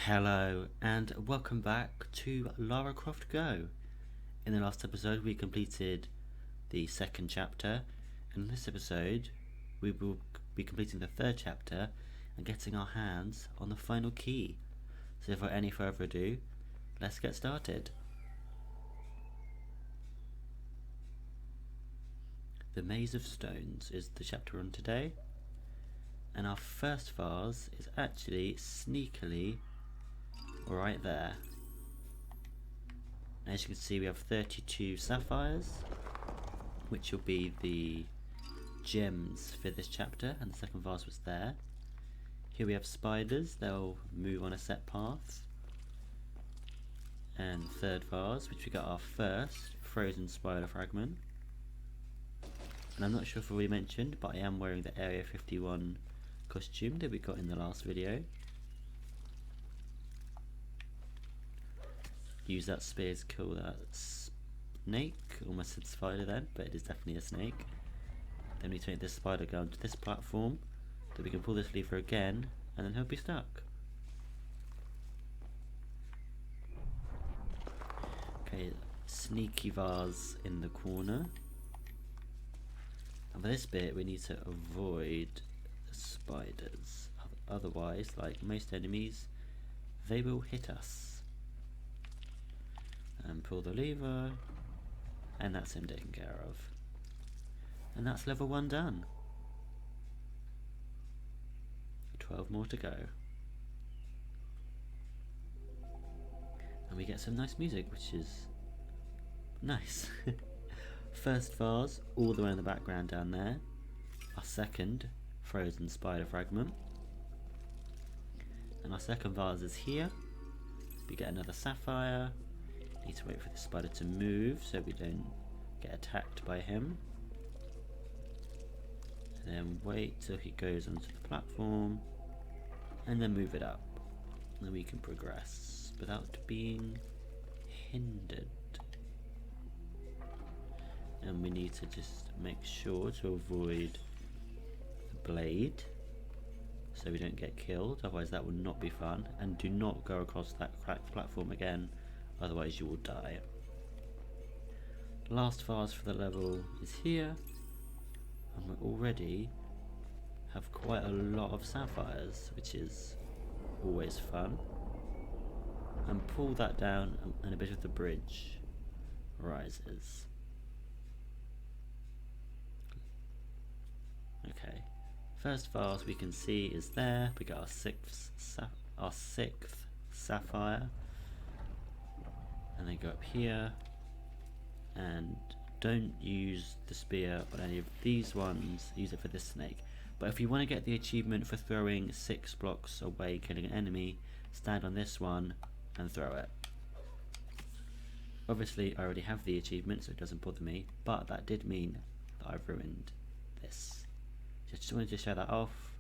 Hello and welcome back to Lara Croft Go. In the last episode we completed the second chapter, and in this episode we will be completing the third chapter and getting our hands on the final key. So without any further ado, let's get started. The Maze of Stones is the chapter on today, and our first vase is actually sneakily right there. As you can see, we have 32 sapphires, which will be the gems for this chapter, and the second vase was there. Here we have spiders, they'll move on a set path. And third vase, which we got our first frozen spider fragment. And I'm not sure if we mentioned, but I am wearing the Area 51 costume that we got in the last video. Use that spear to kill that snake. Almost said spider then, but it is definitely a snake. Then we need to make this spider go onto this platform, so we can pull this lever again, and then he'll be stuck. Okay, sneaky vase in the corner. And for this bit we need to avoid the spiders. Otherwise, like most enemies, they will hit us. And pull the lever, and that's him taken care of. And that's level 1 done. 12 more to go. And we get some nice music, which is nice. First vase, all the way in the background down there. Our second frozen spider fragment. And our second vase is here. We get another sapphire. Need to wait for the spider to move so we don't get attacked by him. And then wait till he goes onto the platform, and then move it up. And then we can progress without being hindered. And we need to just make sure to avoid the blade so we don't get killed, otherwise that would not be fun. And do not go across that cracked platform again, otherwise you will die. Last vase for the level is here, and we already have quite a lot of sapphires, which is always fun. And pull that down, and a bit of the bridge rises. Okay, first vase we can see is there. We got our sixth sapphire. And then go up here, and don't use the spear on any of these ones, use it for this snake. But if you want to get the achievement for throwing 6 blocks away killing an enemy, stand on this one and throw it. Obviously I already have the achievement, so it doesn't bother me, but that did mean that I've ruined this. Just wanted to show that off,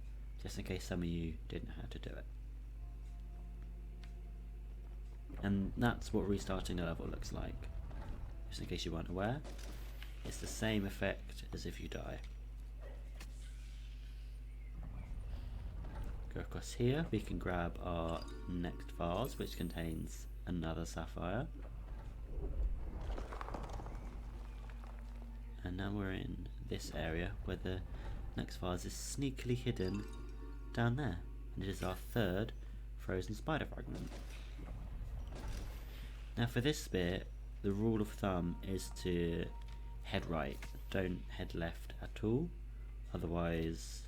just in case some of you didn't know how to do it. And that's what restarting a level looks like. Just in case you weren't aware, it's the same effect as if you die. Go across here, we can grab our next vase, which contains another sapphire. And now we're in this area where the next vase is sneakily hidden down there. And it is our third frozen spider fragment. Now for this bit, the rule of thumb is to head right, don't head left at all, otherwise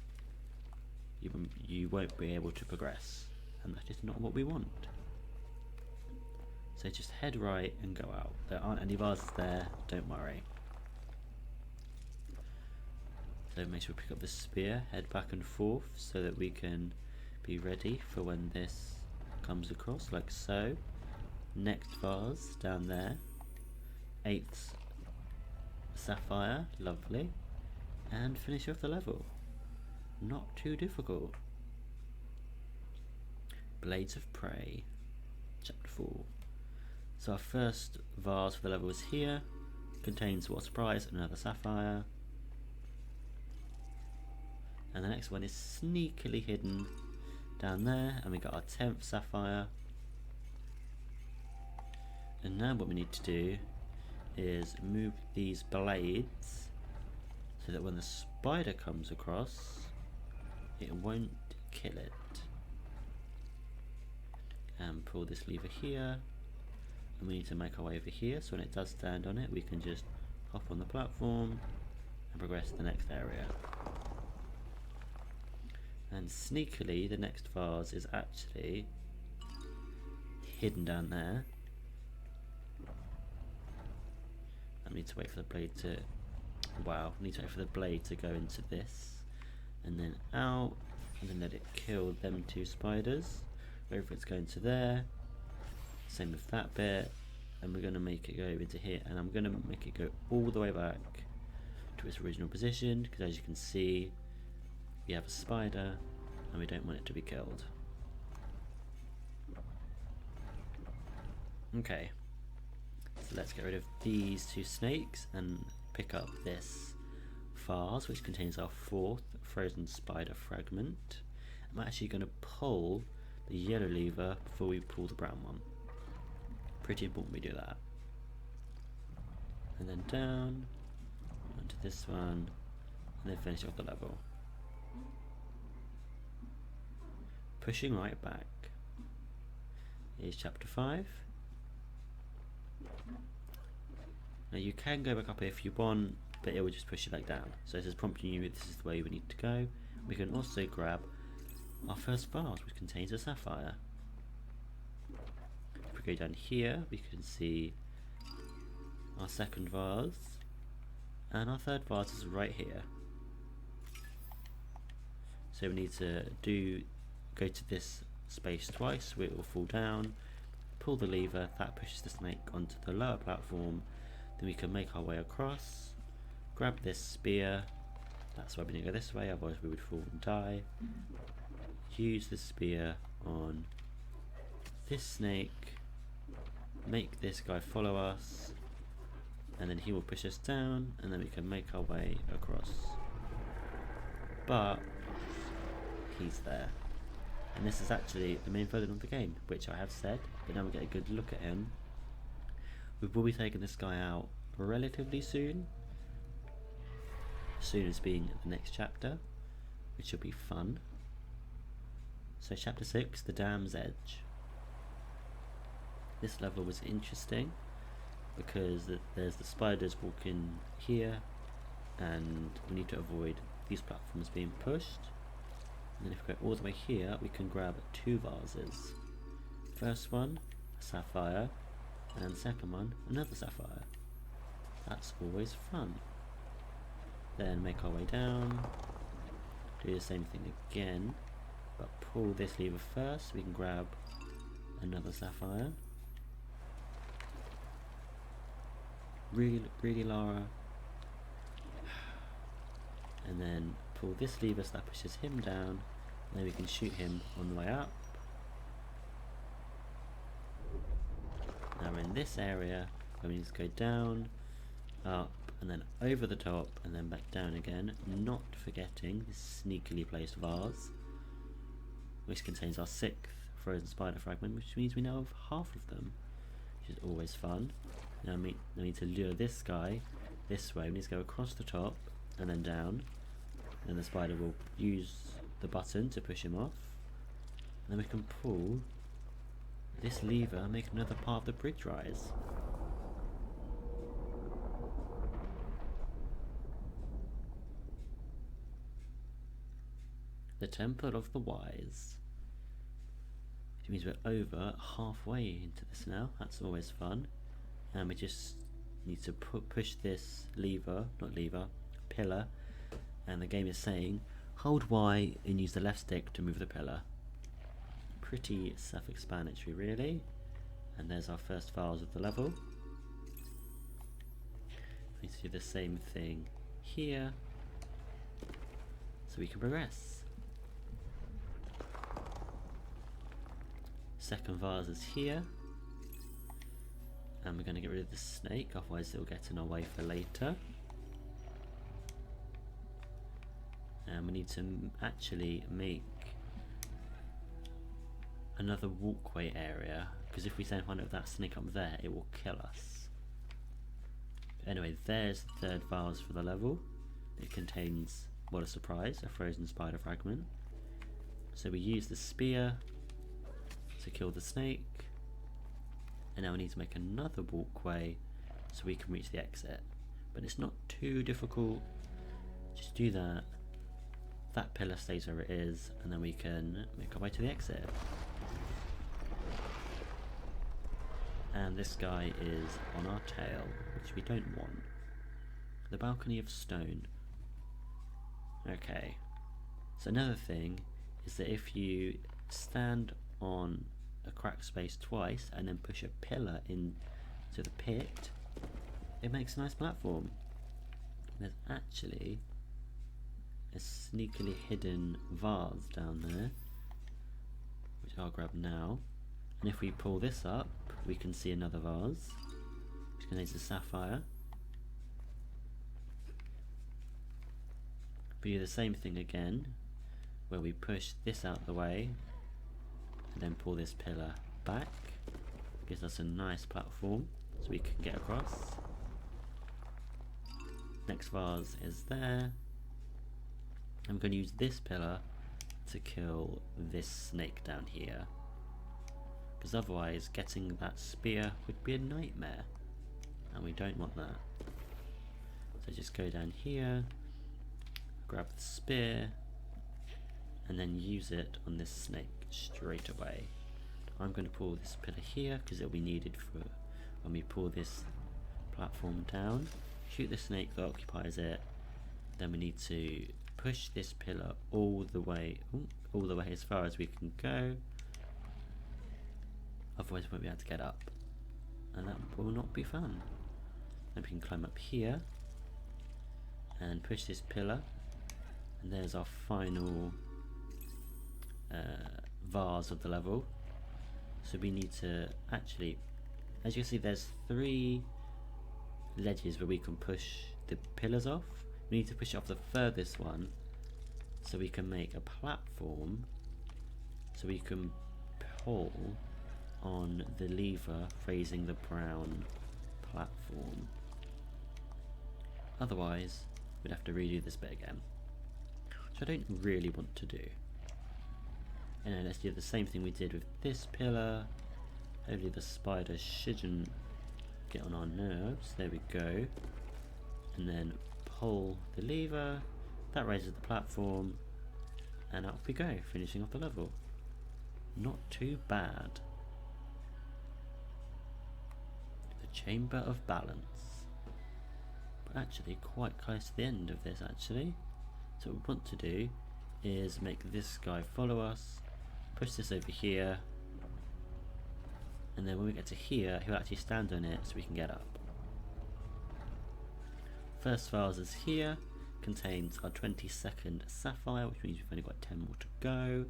you won't be able to progress, and that is not what we want. So just head right and go out. There aren't any vases there, don't worry. So make sure we pick up the spear, head back and forth so that we can be ready for when this comes across, like so. Next vase down there, 8th sapphire, lovely, and finish off the level. Not too difficult. Blades of Prey, chapter 4. So our first vase for the level is here, contains what surprise, another sapphire. And the next one is sneakily hidden down there, and we got our 10th sapphire. And now what we need to do is move these blades so that when the spider comes across, it won't kill it. And pull this lever here, and we need to make our way over here so when it does stand on it we can just hop on the platform and progress to the next area. And sneakily the next vase is actually hidden down there. I need to wait for the blade to go into this and then out, and then let it kill them two spiders. Wait for it to go into there, same with that bit, and we're going to make it go into here, and I'm going to make it go all the way back to its original position, because as you can see we have a spider and we don't want it to be killed. Okay, so let's get rid of these two snakes and pick up this vase which contains our fourth frozen spider fragment. I'm actually going to pull the yellow lever before we pull the brown one. Pretty important we do that. And then down onto this one, and then finish off the level. Pushing right back. Here's chapter 5. Now you can go back up here if you want, but it will just push you back down. So this is prompting you this is the way we need to go. We can also grab our first vase, which contains a sapphire. If we go down here, we can see our second vase, and our third vase is right here. So we need to go to this space twice, where it will fall down, pull the lever, that pushes the snake onto the lower platform, then we can make our way across, grab this spear, that's why we need to go this way, otherwise we would fall and die. Use the spear on this snake, make this guy follow us, and then he will push us down, and then we can make our way across. But he's there, and this is actually the main version of the game, which I have said, but now we get a good look at him. We will be taking this guy out relatively soon, soon as being the next chapter, which will be fun. So chapter 6, The Dam's Edge. This level was interesting because there's the spiders walking here, and we need to avoid these platforms being pushed. And then if we go all the way here, we can grab two vases. First one, a sapphire, and then the second one, another sapphire. That's always fun. Then make our way down, do the same thing again, but pull this lever first so we can grab another sapphire. Really Lara. And then pull this lever so that pushes him down, and then we can shoot him on the way up. Now we're in this area where we need to go down, up, and then over the top, and then back down again, not forgetting this sneakily placed vase, which contains our 6th frozen spider fragment, which means we now have half of them, which is always fun. Now we need to lure this guy this way. We need to go across the top and then down, and the spider will use the button to push him off, and then we can pull this lever and make another part of the bridge rise. The Temple of the Wise. Which means we're over halfway into this now. That's always fun. And we just need to push this pillar, and the game is saying hold Y and use the left stick to move the pillar. Pretty self-explanatory really. And there's our first files of the level. We need to do the same thing here so we can progress. Second vase is here, and we're going to get rid of the snake, otherwise it'll get in our way for later. And we need to actually make another walkway area, because if we don't find that snake up there, it will kill us. Anyway, there's the third vase for the level. It contains, what a surprise, a frozen spider fragment. So we use the spear to kill the snake, and now we need to make another walkway so we can reach the exit. But it's not too difficult, just do that. That pillar stays where it is, and then we can make our way to the exit. And this guy is on our tail, which we don't want. The balcony of stone. Okay, so another thing is that if you stand on a cracked space twice and then push a pillar into the pit, it makes a nice platform. There's actually a sneakily hidden vase down there, which I'll grab now. And if we pull this up, we can see another vase, which contains a sapphire. We do the same thing again, where we push this out the way, and then pull this pillar back. Gives us a nice platform, so we can get across. Next vase is there. I'm going to use this pillar to kill this snake down here, because otherwise getting that spear would be a nightmare, and we don't want that. So just go down here, grab the spear, and then use it on this snake straight away. I'm going to pull this pillar here because it will be needed for when we pull this platform down. Shoot the snake that occupies it. Then we need to push this pillar all the way as far as we can go. Otherwise we won't be able to get up, and that will not be fun. Then we can climb up here and push this pillar, and there's our final vase of the level. So we need to actually, as you can see, there's 3 ledges where we can push the pillars off. We need to push it off the furthest one so we can make a platform, so we can pull on the lever raising the brown platform. Otherwise we'd have to redo this bit again, which I don't really want to do. And then let's do the same thing we did with this pillar. Hopefully the spider shouldn't get on our nerves. There we go. And then pull the lever, that raises the platform, and up we go, finishing off the level. Not too bad. The Chamber of Balance. But actually quite close to the end of this actually. So what we want to do is make this guy follow us, push this over here, and then when we get to here he'll actually stand on it so we can get up. First vase is here, contains our 22nd sapphire, which means we've only got 10 more to go.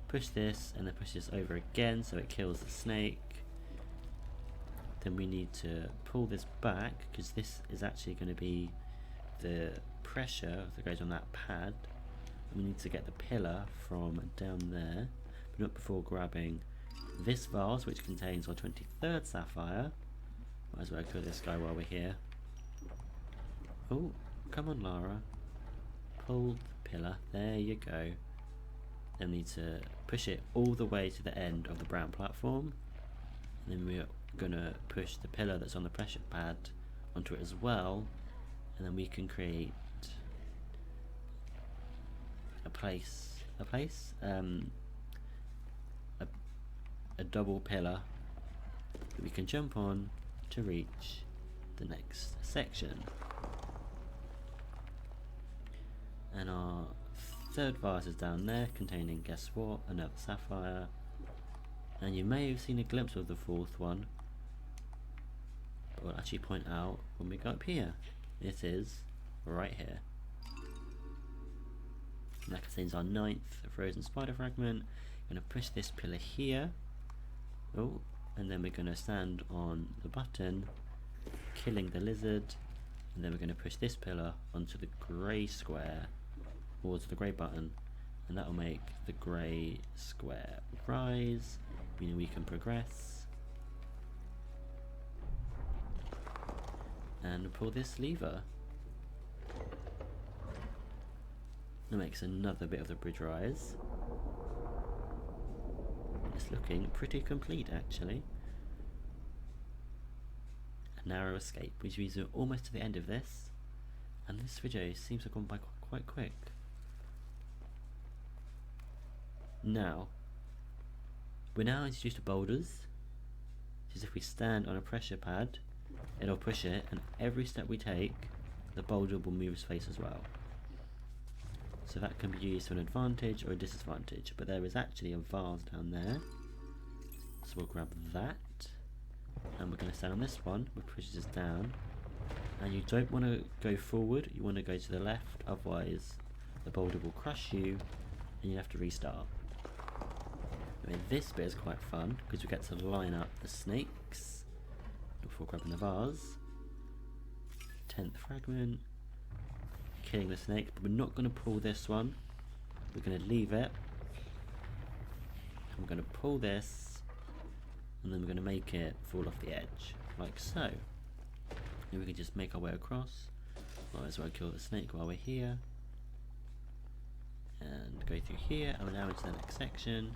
Push this and then push this over again so it kills the snake. Then we need to pull this back because this is actually going to be the pressure that goes on that pad. And we need to get the pillar from down there, but not before grabbing this vase, which contains our 23rd sapphire. Might as well kill this guy while we're here. Oh, come on Lara. Pull the pillar, there you go. Then we need to push it all the way to the end of the brown platform. And then we're going to push the pillar that's on the pressure pad onto it as well. And then we can create a double pillar that we can jump on to reach the next section. And our third vase is down there, containing, guess what, another sapphire. And you may have seen a glimpse of the 4th one, but we'll actually point out when we go up here. It is right here. And that contains our 9th frozen spider fragment. We're going to push this pillar here. Oh, and then we're going to stand on the button, killing the lizard. And then we're going to push this pillar onto the grey square, towards the grey button. and that will make the grey square rise, meaning we can progress. And pull this lever. That makes another bit of the bridge rise. It's looking pretty complete actually. A narrow escape, which means we're almost to the end of this. And this video seems to have gone by quite quick. Now, we're now introduced to boulders. Which is if we stand on a pressure pad, it'll push it, and every step we take, the boulder will move its face as well. So that can be used to an advantage or a disadvantage, but there is actually a vase down there. So we'll grab that, and we're going to stand on this one, which pushes us down. And you don't want to go forward, you want to go to the left, otherwise the boulder will crush you, and you have to restart. I mean, this bit is quite fun, because we get to line up the snakes before grabbing the vase. 10th fragment. Killing the snake, but we're not going to pull this one. We're going to leave it. I'm going to pull this, and then we're going to make it fall off the edge, like so. And we can just make our way across. Might as well kill the snake while we're here. And go through here, and we're now into the next section,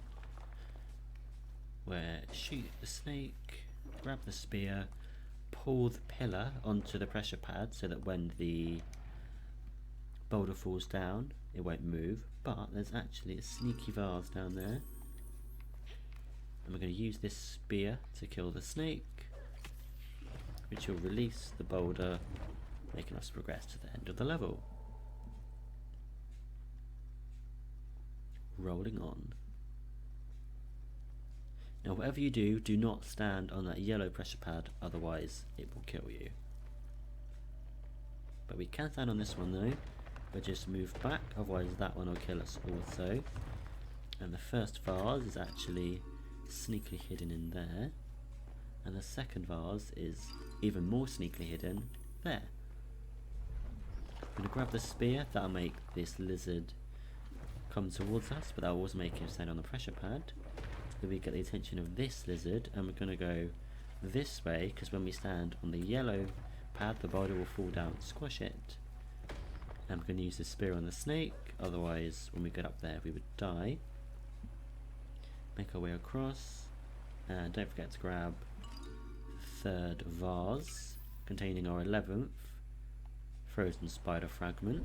where shoot the snake, grab the spear, pull the pillar onto the pressure pad so that when the boulder falls down, it won't move, but there's actually a sneaky vase down there. And we're going to use this spear to kill the snake, which will release the boulder, making us progress to the end of the level. Rolling on. Now whatever you do, do not stand on that yellow pressure pad, otherwise it will kill you. But we can stand on this one though, but just move back, otherwise that one will kill us also. And the first vase is actually sneakily hidden in there, and the second vase is even more sneakily hidden there. I'm going to grab the spear, that'll make this lizard come towards us, but that will also make him stand on the pressure pad. Then we get the attention of this lizard, and we're going to go this way, because when we stand on the yellow pad, the boulder will fall down and squash it. And we're going to use the spear on the snake, otherwise when we get up there we would die. Make our way across, and don't forget to grab the third vase containing our 11th frozen spider fragment.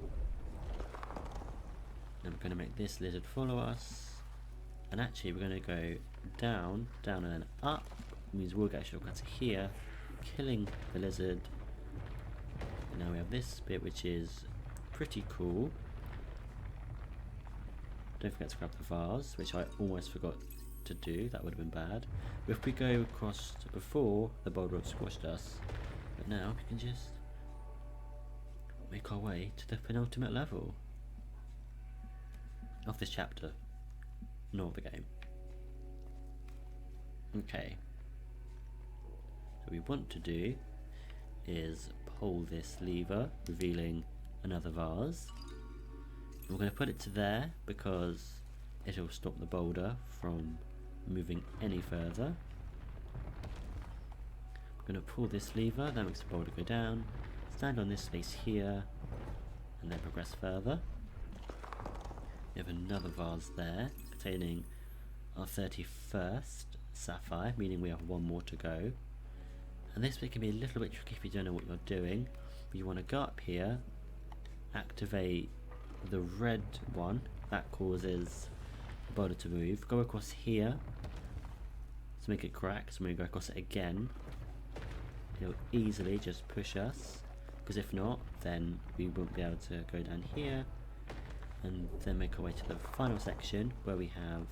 And we're going to make this lizard follow us, and actually we're going to go down, down and then up. It means we'll get a shortcut to here, killing the lizard. And now we have this bit which is pretty cool. Don't forget to grab the vase, which I almost forgot to do, that would have been bad. But if we go across to before, the boulder had squashed us, but now we can just make our way to the penultimate level of this chapter, nor the game. Okay, so what we want to do is pull this lever, revealing another vase. We're going to put it to there because it'll stop the boulder from moving any further. We're going to pull this lever, that makes the boulder go down, stand on this space here, and then progress further. We have another vase there containing our 31st sapphire, meaning we have one more to go. And this bit can be a little bit tricky if you don't know what you're doing. But you want to go up here, activate the red one, that causes the boulder to move. Go across here to make it crack, so when we go across it again, it'll easily just push us, because if not, then we won't be able to go down here, and then make our way to the final section where we have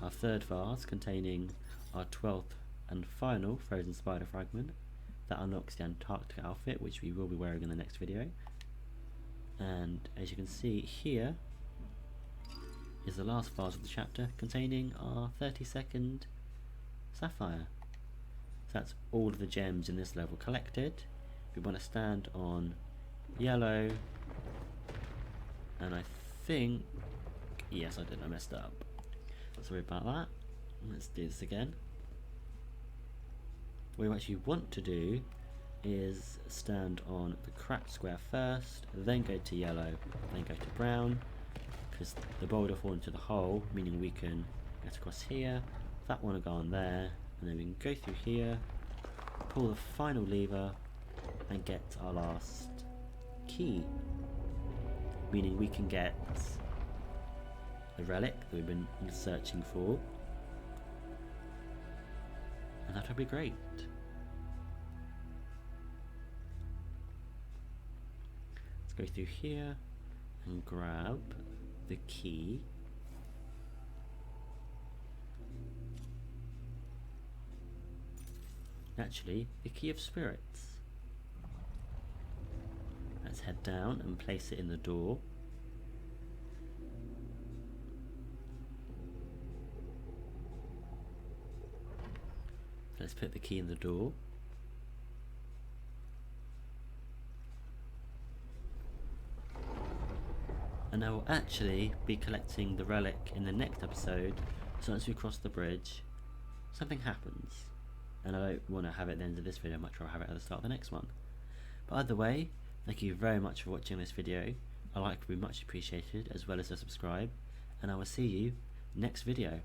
our third vase containing our 12th and final frozen spider fragment that unlocks the Antarctic outfit, which we will be wearing in the next video. And as you can see here is the last vase of the chapter containing our 32nd sapphire. So that's all of the gems in this level collected. We want to stand on yellow, and I think Yes, I did. I messed up. Sorry about that. Let's do this again. What you actually want to do is stand on the cracked square first, then go to yellow, then go to brown, because the boulder fall into the hole, meaning we can get across here. That one will go on there, and then we can go through here, pull the final lever, and get our last key, meaning we can get the relic that we've been searching for, and that would be great. Let's go through here and grab the key. Actually, the key of spirits. Let's head down and place it in the door. Let's put the key in the door. And I will actually be collecting the relic in the next episode, so once we cross the bridge, something happens. And I don't want to have it at the end of this video, much rather have it at the start of the next one. But either way, thank you very much for watching this video. A like would be much appreciated, as well as a subscribe, and I will see you next video.